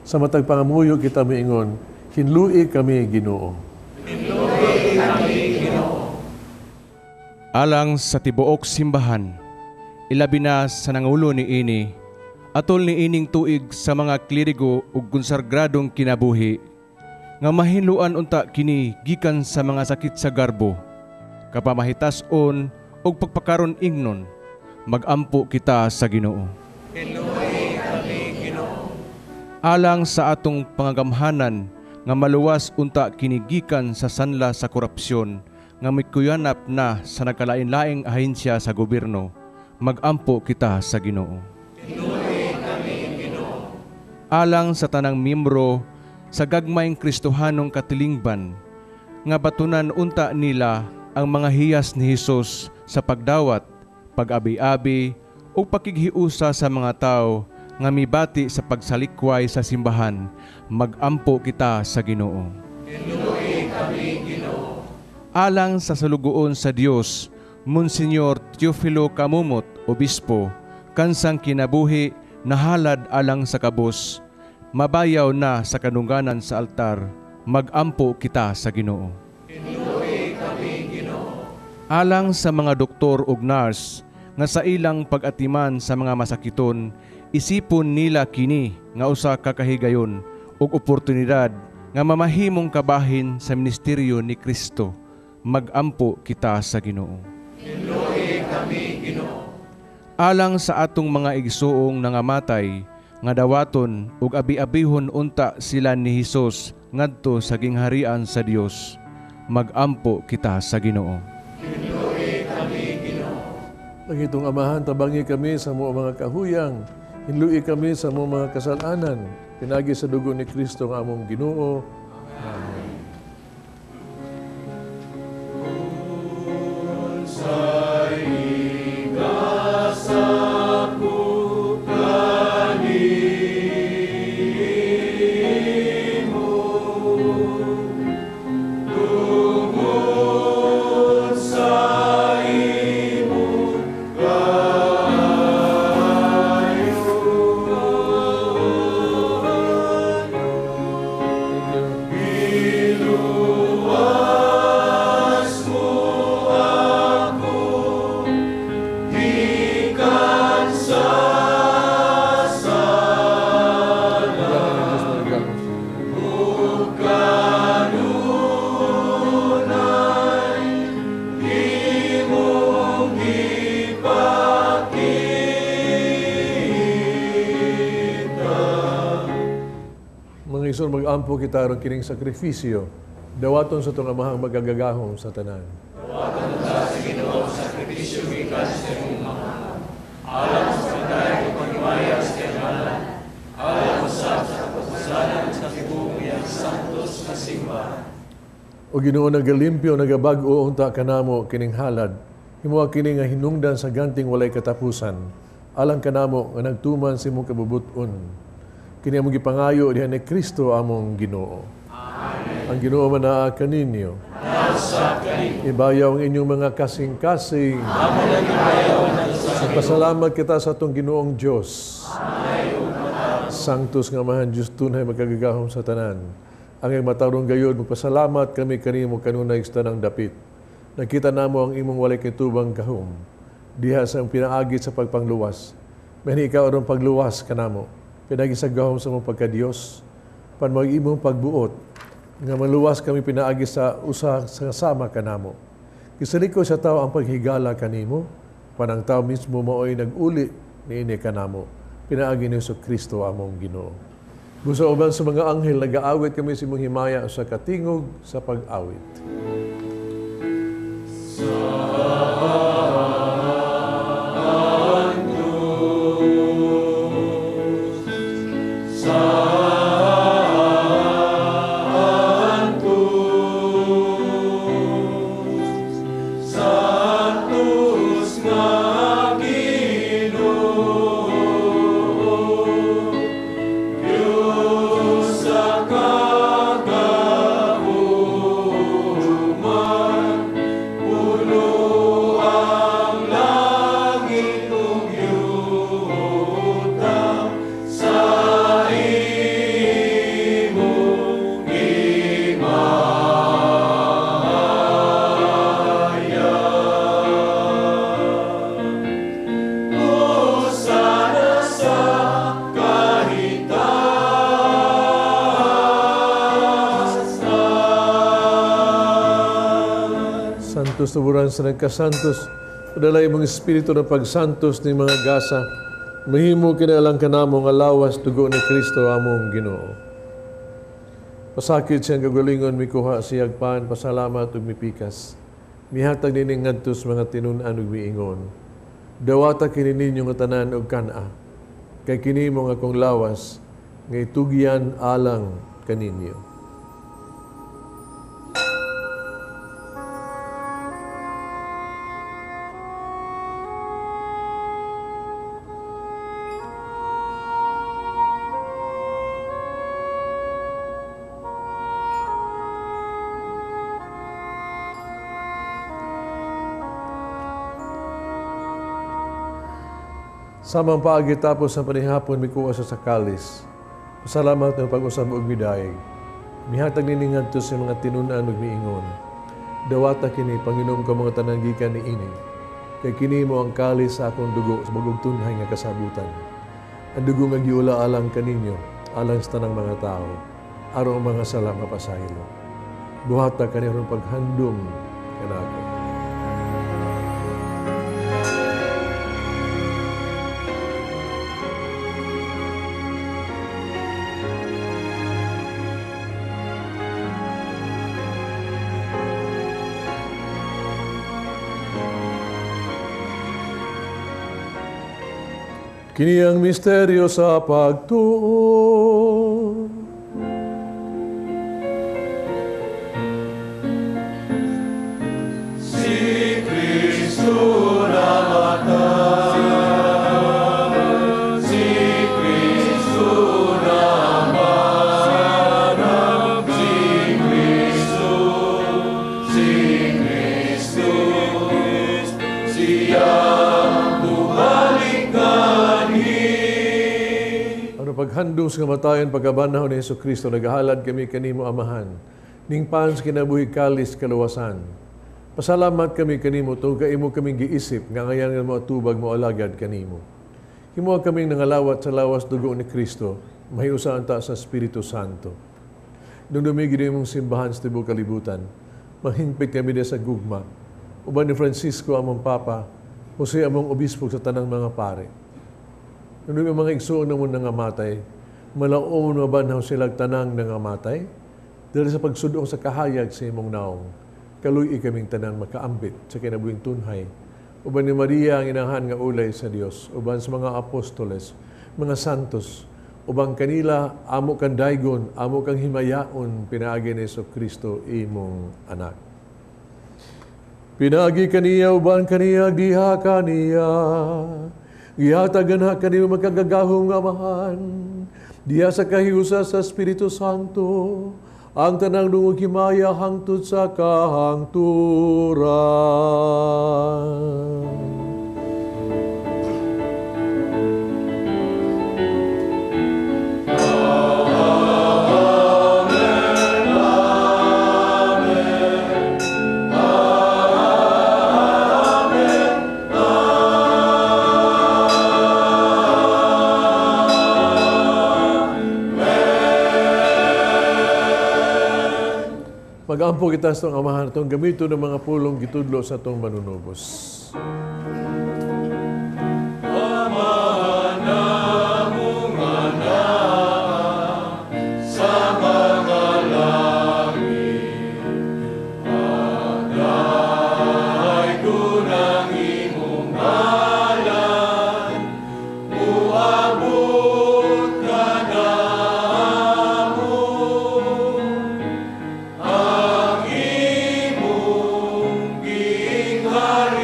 Sa matag pangamuyo kita miingon, hinlui kami Ginoo. Hinlui kami Ginoo. Alang sa tibuok simbahan, ilabi na sa nangulo ni ini, atol ni ining tuig sa mga klirigo ug konsagradong kinabuhi, nga mahinluan unta kini gikan sa mga sakit sa garbo, kapamahitason ug pagpakaron ingnon, magampo kita sa Ginoo. Hinlui kami Ginoo. Alang sa atong pangagamhanan nga maluwas unta kini gikan sa sanla sa korupsyon, nga mikuyanap na sa nagkalain-laing ahensya sa gobyerno, magampo kita sa Ginoo. Hinlui kami Ginoo. Alang sa tanang miyembro sa gagmayng Kristohanong katilingban, nga batunan unta nila ang mga hiyas ni Hesus sa pagdawat, pag-abi-abi o pakighiusa sa mga tao nga mibati sa pagsalikway sa simbahan, magampo kita sa Ginoo. Hinlui kami Ginoo. Alang sa salugoon sa Dios, Monsignor Teofilo Camumot, Obispo, kansang kinabuhi, nahalad alang sa kabus, mabayaw na sa kanungganan sa altar, magampo kita sa Ginoo. Hinlui kami Ginoo. Alang sa mga doktor ug nurse, nga sa ilang pag-atiman sa mga masakiton, isipon nila kini nga usa ka kahigayon ug oportunidad nga mamahimong kabahin sa ministeryo ni Kristo, magampo kita sa Ginoo. Hinlui kami Ginoo. Alang sa atong mga igsuong nangamatay, nga dawaton ug abi-abihon unta sila ni Hesus ngadto sa gingharian sa Dios, magampo kita sa Ginoo. Hinlui kami Ginoo. Pangitong Amahan, tabangi kami sa mga kahuyang, hinlui kami sa mga kasalanan, pinagi sa dugo ni Kristo nga among Ginoo. Isor mag-ampo kita aron kining sakripisyo, dawaton sa itong Amahang magagagahom sa tanan. Dawaton ta sa Ginoo sakripisyo gikan sa imong mga alam sa pagdayeg ug paghimayag sa kinalan, alam sa kapusanan sa tibuyang santos nga simbahan. O Ginoo, nagalimpyo, nagabag-o unta kanamo kining halad, himuha kini nga hinungdan sa ganting walay katapusan, alang kanamo nga nagtuman sa imong kabubuton. Kini among gipangayo diha ni Kristo among Ginoo. Amen. Ang Ginoo manaa kaninyo. Nausap kaninyo. Ibayaw ang inyong mga kasing-kasing. Amo lang ibayaw ang sa pasalamat kita sa atong Ginoong Dios. Sanctus nga Amahan Diyos tunay magkagagahom sa tanan. Ang matarong gayod, magpasalamat kami kanimo kanunay sa tanang dapit. Nakita namo ang imong walay kitubang gahom. Diha sa pinaagit sa pagpangluwas. May ikaw aron pagluwas kanamo. Pinagi sa gahom sa mong pagka-Diyos, pan mag-imong pagbuot, nga maluwas kami pinaagi sa usa sa sama kanamo. Kisaliko sa tao ang paghigala kanimo, pan ang tao mismo mao'y nag-uli ni ini kanamo. Pinaagi ni Kristo among Ginoo. Busa uban sa mga anghel, nag-aawit kami sa imong himaya sa katingog sa pag-awit. santos, tuburan sa nagkasantos, padalay mong espiritu ng pagsantos ni mga gasa, mahimo kinalang ka namong alawas, dugo ni Kristo among Ginoo. Pasakit siyang kagalingon, mikuha siyag pan, pasalamat ug mipikas. Mihatag nining ngadtos mga tinunan ug miingon. Dawata kini ninyo nga tanan og kana, kay kini mo nga akong lawas, nga itugyan alang kaninyo. Samang paagi tapos sa panihapon, mikuha sa kalis. Pasalamat ng pag-usab og midayeg. Mihatag nini ngadto sa mga tinunan ug miingon. Dawata kini Panginoon ka mga tanang gikan ni ini. Kay kini mo ang kalis sa akong dugo sa bagong tunhay nga kasabutan. Ang dugo nga giula alang kaninyo, alang sa tanang mga tao, aron mga sala mapasaylo. Buhata kaniron paghandom kanako. Kini ang misteryo sa pagtuo. Si Kristo namatay, si Kristo namarap, si Kristo, siya bumalik paghandong sa kamatayon pagkabanahon ni Hesus Kristo, nagahalad kami kanimo Amahan, ning pans kinabuhi kalis kaluwasan. Pasalamat kami kanimo, to kaimo kaming giisip, nga ngayon nga mo atubag mo alagad kanimo. Himo kaming nangalawat sa lawas dugo ni Kristo, mahiusahan ta sa Espiritu Santo. Nung dumigi din mong simbahan sa tibuok kalibutan, mahingpit kami din sa gugma. Uban ni Francisco among Papa, Jose among Obispo sa tanang mga pare. Nung yung mga igsoon na mo nangamatay, malaon mabanhaw silang tanang nangamatay, dahil sa pagsudong sa kahayag sa imong naong, kaluy kaming tanang makaambit sa kinabuhing tunhay. Uban ni Maria ang inahan nga ulay sa Dios, uban sa mga apostoles, mga santos, ubang kanila, amo kang daygon, amo kang himayaon, pinaagi ni Hesus Kristo, imong anak. Pinagi kaniya, uban kaniya, diha kaniya, gihatagan ha kanimo magkagagahong Amahan, diya sa kahiusa sa Espiritu Santo, ang tanang dungog himaya hangtod sa kahangturan. Mag-ampo kita sa itong Amahan, itong gamito ng mga pulong gitudlo sa itong manunubos. Amahan namong anak sa mga langit, agay ko ng imong ngalan, uabot ka namo. Ang imong gingharian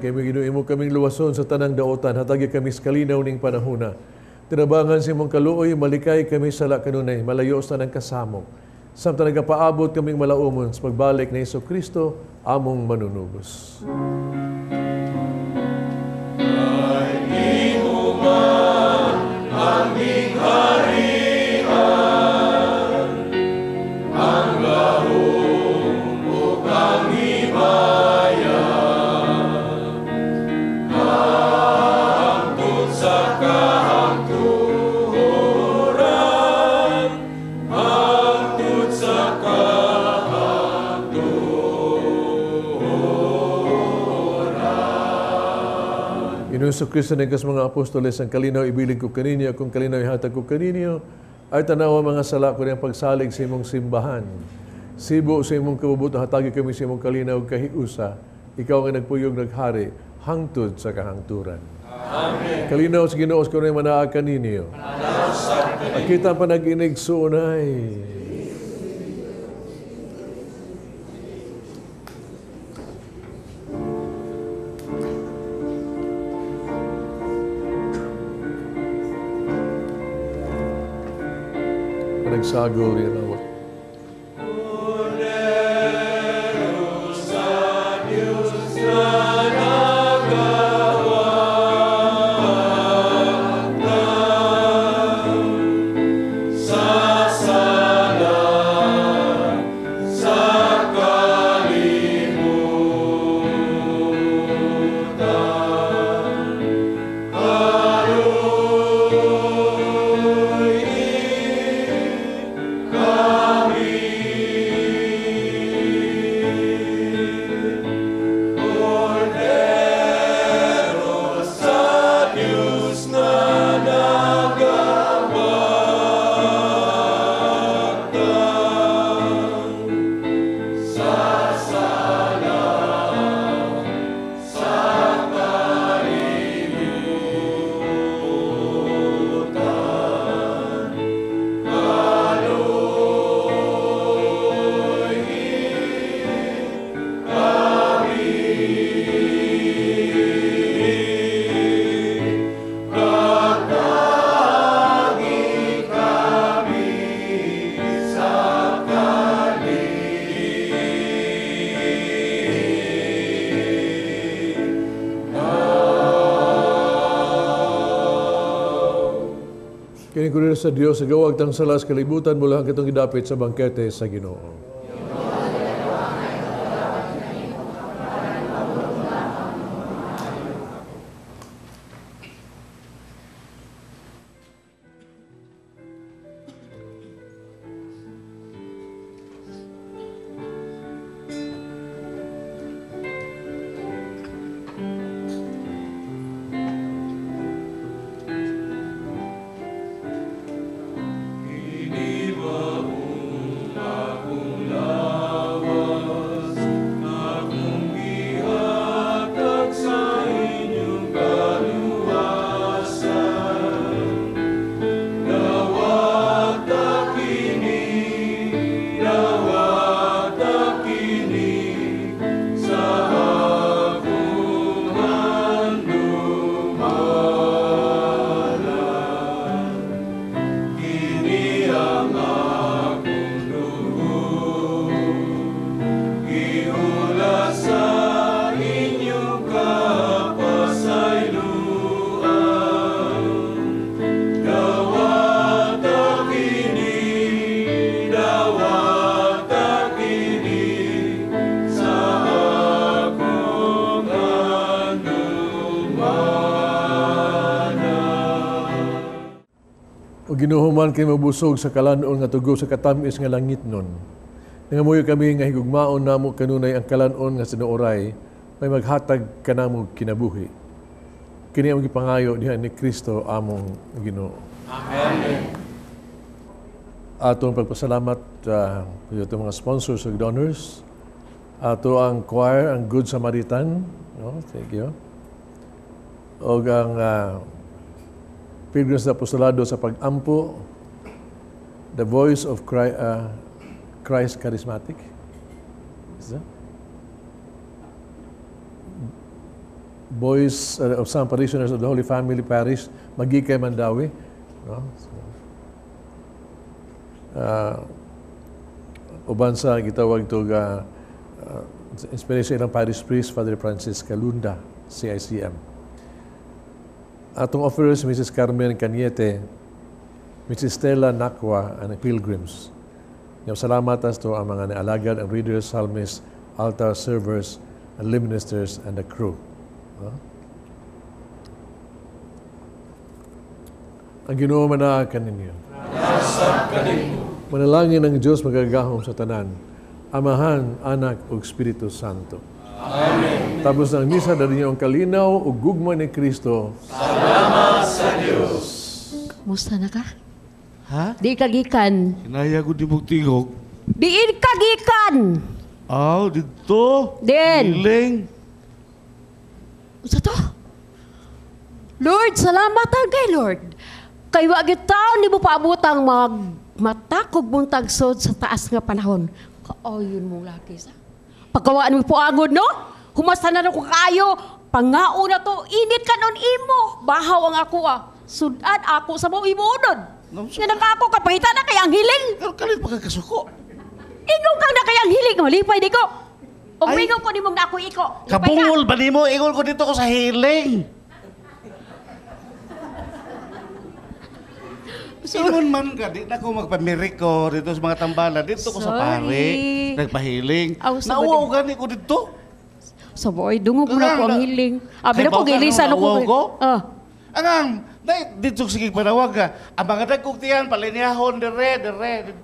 kay imo kaming luwason sa tanang daotan, hatagi kami sa kalinaw ning panahuna. Tinabangan si mong kaluoy, malikay kami sa kanunay, malayo sa tanang kasamok. Samtang nagapaabot kaming malaumon sa pagbalik ni Kristo, among manunubos. Inuso Kristo ng mga apostoles, ang kalinaw ibilig ko kaninyo, kung kalinaw ihatag ko kaninyo, ay tanawa mga sala ko ng pagsalig sa imong simbahan. Sibo sa imong kabubuto, hatagi kami sa imong kalinaw kahiusa, ikaw ang nagpuyog naghari, hangtod sa kahangturan. Amen. Kalinaw sa Ginoo ko na manaa kaninyo. Akita pa nag-inig sunay. Nagsagol yan ako. Kini ko rin sa Diyos, sa gawag tang salas kalibutan mula ang kitong idapit sa bangkete sa Ginoo. O ginuhuman kay mabusog sa kalanon nga tugo sa katamis nga langit nun. Nangamuyo kami nga higugmaon namo kanunay ang kalanon nga sinuoray, may maghatag kanamo kinabuhi. Kini ang gipangayo diha ni Kristo among Ginoo. Amen. Atong pagpasalamat sa itong mga sponsors ug donors. Ato ang choir, ang Good Samaritan. No? Thank you. O ang Pilgrims na Apostolado sa Pag-ampo, The Voice of Christ Charismatic. Is that? boys of some parishioners of the Holy Family Parish, magikay Mandawi. No? So, uban sa gitawag ito inspiration ng parish priest, Father Francis Calunda, CICM. Atong offerers, Mrs. Carmen Cañete, Mrs. Stella Nakwa, and pilgrims. Yung salamat to ang mga alagad, ang readers, psalmists, altar servers, and lay ministers, and the crew. Ang Ginoo manaakan ninyo. Manalangin ng Diyos magagahom sa tanan, Amahan, Anak, ug Espiritu Santo. Amen. Tapos ng misa dali niyo ang kalinaw ug gugma ni Kristo. Salamat sa Diyos. Musta na ka? Ha? Di kagikan. Kinaya ko di mong tingog. Diin kagikan! Dito. Din. Hiling. Sa to? Lord, salamat kay Lord. Kay wagi taon ni mo paabutang matakog mong tagsod sa taas nga panahon. Kaayon mong laki sa. Pagkawaan mo po agod, no? Humasta na ko kayo. Pangao na to, init ka nun imo. Bahaw ang ako Sudan ako sa mga imunod. Yan ang ako, kapahitan na kayang hiling. Pero kalit pagkakasuko. Ingon kang na kayang hiling. Malipay di ko. Umingon ko ni mong na ako iko. Kabungol ba ni mo? Ingol ko dito ko sa hiling. Ingon man ka, di na ko magpamiriko dito sa mga tambalan. Dito ko sa pare, nagpahiling. Nauwaw gani ko dito. So boy, dungog mo na ko ang hiling. Abi na ko gilisan ako. Angang, dito sige panawag ka. Ang mga nagkuktiyan, paliniyahon, dire.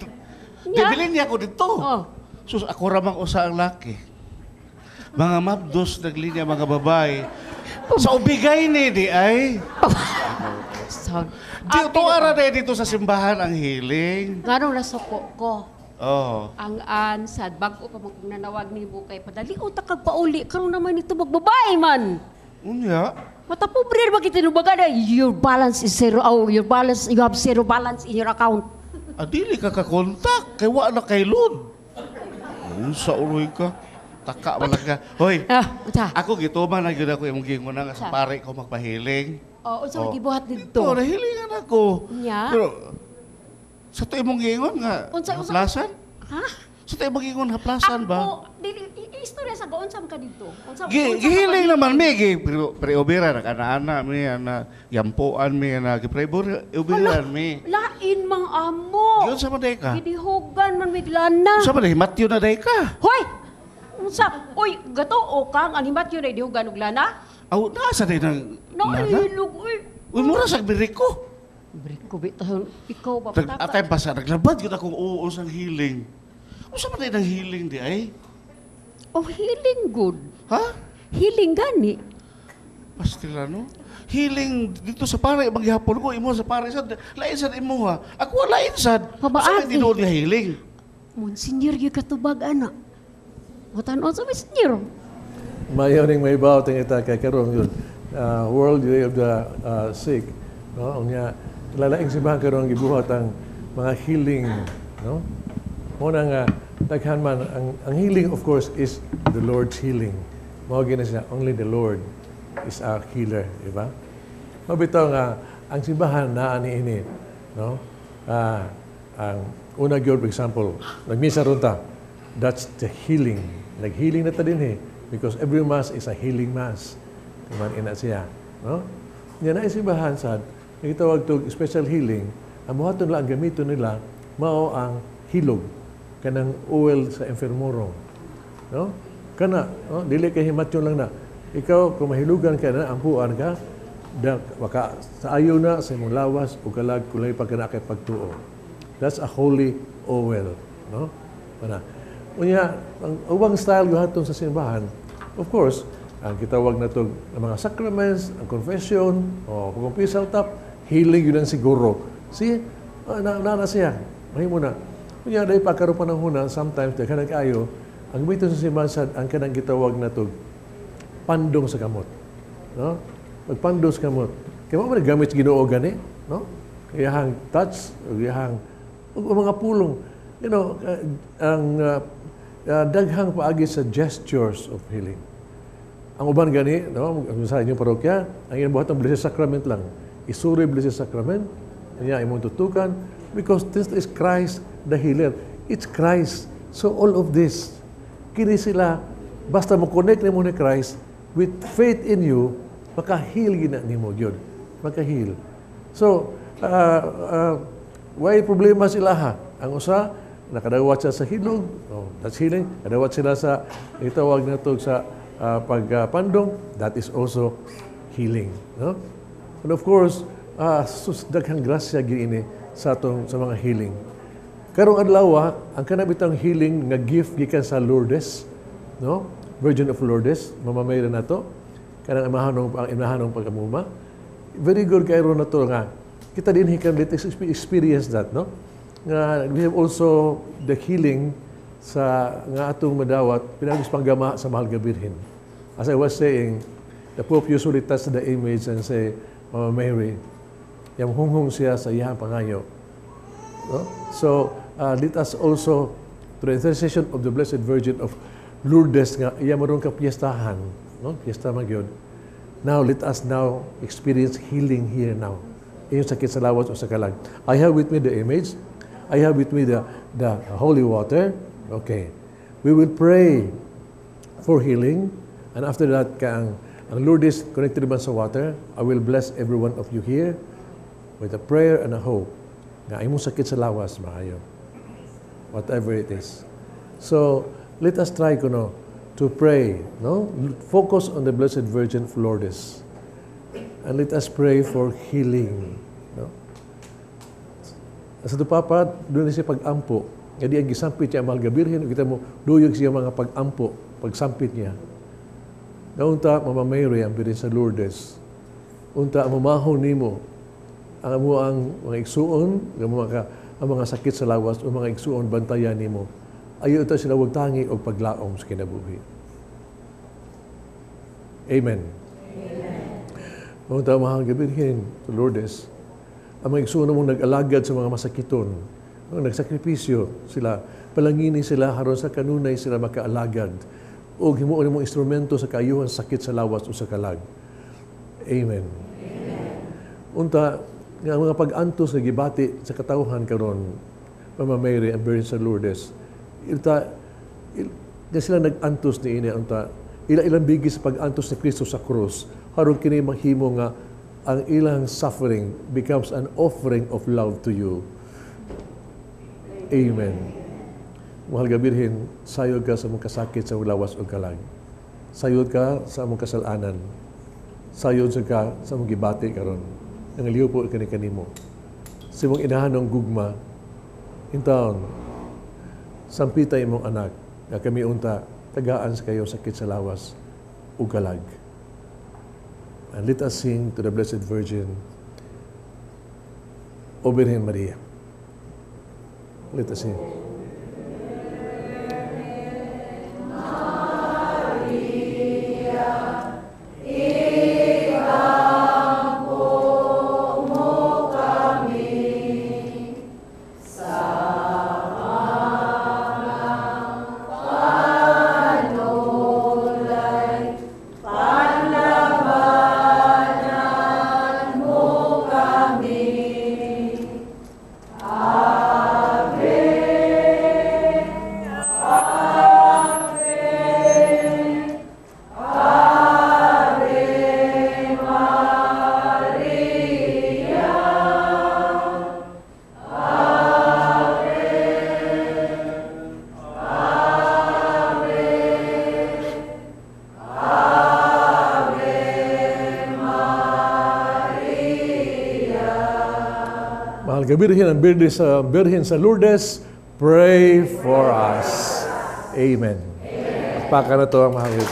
Dibilin niya ko dito. Sus, ako ramang usa ang laki. Mga mabdos naglinya mga babae. Sa ubigay ni di ay. Dito ara na dito sa simbahan ang hiling. Nganong nasuko ko. Oh. Ang ansad, bago pa magnanawag ni Bukay, padali utak kag pauli. Karon naman ito magbabae man. Unya? Mata pobre ba kitinubaga na your balance is zero. You have zero balance in your account. Adili ka kakontak. Kay wa na kay Lord. Sa uloy ka. Taka man ka. Hoy, ako gituman na yun ako yung gingon na sa pare ko magpahiling. Unsa lagi buhat dito? Nahilingan ako. Nya? Pero, sa to imong gingon nga, haplasan? Ha? Sa to imong gingon, haplasan ba? Istorya sa gaon sam ka dito. Gihiling naman mi, pre-obera, nag-ana-ana mi, yampuan mi, pre-oberan mi. Lain mang amo. Yun sa maday ka? Gidihogan man miglana. Sa maday, matyo na day ka. Hoy! Unsa? Oy, gato o kang ang himat yun ay dihogan og lana? Nasa day ng nana? Nahilog, uy. Uy, mura sa biriko. Biriko, bitahon. Ikaw ba? Atay pa sa, naglabad yun akong uus ang hiling. Sa maday ng hiling di ay? Healing good. Ha? Healing gani. Pastilano? Healing dito sa pare, maghihapon ko, imo sa pare, lain sad imo ha. Ako lain sad. Pabaati. Sa tinuod niya healing. Monsignor yung katubag, anak. Matanon sa Monsignor. Mayaw ning may bawa tingita kay karon yun. World Day of the Sick. No? Unya, lalaing simbahan karon gibuhat ang mga healing. No? Muna nga, daghan man, ang healing of course is the Lord's healing. Mao gina siya, only the Lord is our healer, di ba? Mabitaw nga, ang simbahan na ini, no? Ang una gyud, for example, nagmisa ron ta, that's the healing. Nag-healing na ta din because every mass is a healing mass. Kuman ina siya, no? Yan na simbahan sad, nagitawag to special healing, ang buhaton lang, ang gamiton nila, mao ang hilog kanang oil sa enfermorong. No? Kana, no? Dili kay himatyon lang na. Ikaw, kung mahilugan ka na, ampuan ka, waka, sa ayaw na, sa imong lawas, o kalag, kulay pa ka na kay pagtuo. That's a holy oil. No? Mana. Unya, ang ubang style gahatong sa simbahan, of course, ang kitawag na to, ang mga sacraments, ang confession, o pagkumpisal tap, healing yun ang siguro. See, na siya. Mahimo na. Kunya dahil pagkaroon panahon sometimes daghan kayo ang gamiton sa simbahan ang kanang gitawag na to pandong sa kamot, no? Pagpandong sa kamot kaya mo gamit Ginoo gani, no? Kaya touch iyahang mga pulong, you know, ang daghang paagi sa gestures of healing. Ang uban gani, no, sa inyong parokya, ang inyong buhat ng Blessed Sacrament lang. Isuri Blessed Sacrament, kanya imong tutukan, because this is Christ the healer. It's Christ. So all of this, kini sila, basta mo connect nimo ni Christ, with faith in you, maka-heal gina nimo gyud. Maka-heal. So, why problema sila ha? Ang usa, nakadawat siya sa hilog, oh, that's healing. Kadawat sila sa, itawag na to sa pagpandong, that is also healing. No? And of course, daghang grasya giini sa mga healing. Karong adlaw, ang kanabitang healing nga gift gikan sa Lourdes, no? Virgin of Lourdes, mamamay na to. Kanang imahanong pagkamuma. Very good kayo na to nga. Kita din can let us experience that, no? Nga we have also the healing sa nga atong madawat pinagis panggama sa Mahal nga Birhen. As I was saying, the Pope usually touch the image and say, Mama Mary, yung hunghong siya sa iyang pangayo. No? So, let us also, through the intercession of the Blessed Virgin of Lourdes, nga iya marong ka piyestahan, no? Piyesta magyod. Now, let us now experience healing here now. Iyong sakit sa lawas o sa kalag. I have with me the image. I have with me the holy water. Okay. We will pray for healing. And after that, ang Lourdes connected naman sa water, I will bless every one of you here with a prayer and a hope. Nga imong sakit sa lawas, maayo. Whatever it is. So, let us try to pray, no? Focus on the Blessed Virgin of Lourdes. And let us pray for healing, no? Sa ito papa, doon siya pag-ampo. Nga di ang gisampit niya, Mahal nga Birhen, kita mo, duyog siya mga pag-ampo, pagsampit niya. Naunta, Mama Mary, ang Birhen sa Lourdes. Unta, mamahon nimo, ang mga igsuon, ang mga sakit sa lawas, o mga igsuon, bantayan nimo. Ayaw ito sila huwag tangi o paglaom sa kinabuhi. Amen. Naunta, Mahal nga Birhen sa Lourdes, ang mga igsuon mong nag-alagad sa mga masakiton, nagsakripisyo sila, palangini sila, haron sa kanunay sila makaalagad, o himuon mong instrumento sa kaayuhan sakit sa lawas o sa kalag. Amen. Unta, nga mga pag-antos na gibati sa katawhan karon, Mama Mary and Birhen sa Lourdes, na sila nag-antos ni ini, unta, ilang bigis sa pag-antos ni Kristo sa krus, haron kini mahimo nga ang ilang suffering becomes an offering of love to you. Amen. Mahal nga Birhen, sayod ka sa mong kasakit sa lawas o kalag. Sayod ka sa mong kasalanan. Sayod ka sa mong gibati karon. Nangaliw po kanimo. Sa mong inahanong gugma, in town, sampitay mong anak, nga kami unta, tagaan sa kayo sakit sa lawas o kalag. And let us sing to the Blessed Virgin, O Virgen Maria. Let us sing. Mahal nga Birhen, ang Birhen sa Lourdes, pray for us. Amen. Paka na to ang mahal nga